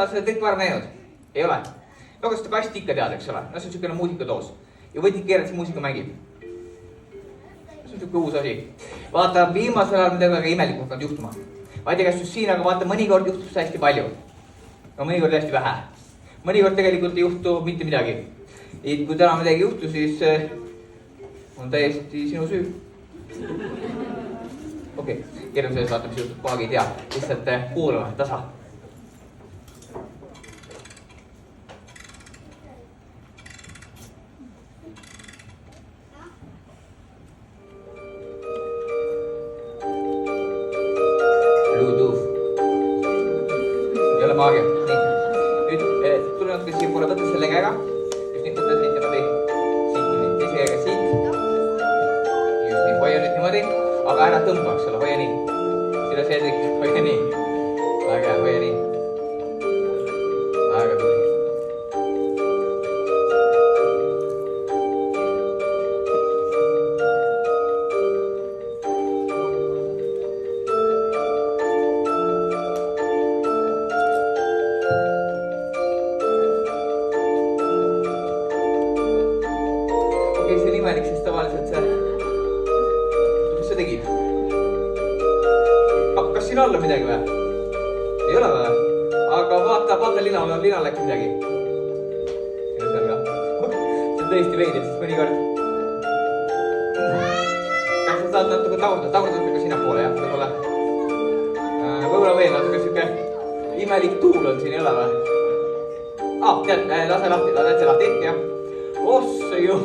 sa seda kõik varem näinud? Ei ole? Lugeda seda kasti ikka tead, eks ole? No see on niisugune muusikatoos. Ja võid keerad, see muusika mängib. See on niisugune uus asi. Vaata, viimasel ajal midagi väga imelikku hakkanud juhtuma. Ma ei tea, kas just siin, aga vaata, mõnikord juhtub seda hästi palju. No mõnikord hästi vähe. Mõnikord tegelikult ei juhtu mitte midagi. Et kui täna midagi juhtu, siis on täiesti sinu süü. Okei, järgmine selles vaata, mis juhtub, paagi ei tea. Lihtsalt kuulame, tasa. Bluetooth. Ei ole maagia. Nii. Nüüd tule natuke siia poole, võtta selle käega. Just nii, võtta siit niimoodi. Siit nii, teise käega siit. Just nii, hoia nüüd niimoodi. Aga ära tõmba, eks ole, hoia nii. Sille seedrik, hoia nii. Väga, hoia nii. Väga tuli. Okei, see on imelik, sest tavaliselt see... Mis see tegib? Kas siin alla midagi või? Ei ole või? Aga vaata linal äkki midagi. Siin on seal ka. See on tõesti veidil, sest mõnikord... Kas sa saad natuke tagurdada sinna poole, jah? Võib-olla veel natuke siuke imelik tuul on siin, ei ole või? Tead, lase lahti, jah. Ossa ju!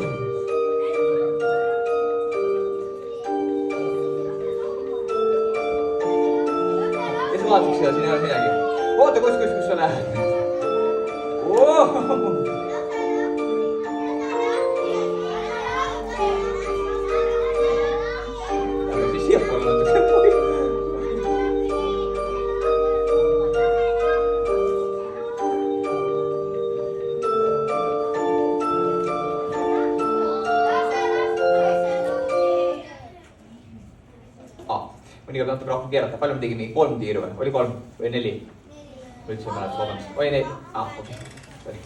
Vaataks ja siin ei ole midagi. Oota, kus sa lähed? Aga siis siia poole natuke. Mõnikord natuke rohkem keerata. Palju me tegime? 3 tiiru või? Oli 3 või 4? Üldse ei mäleta, vabandust. Oli 4. Okei. Sorry.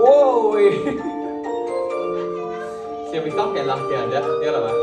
Oi! See võiks takel lahti jäänud, jah? Ei ole või?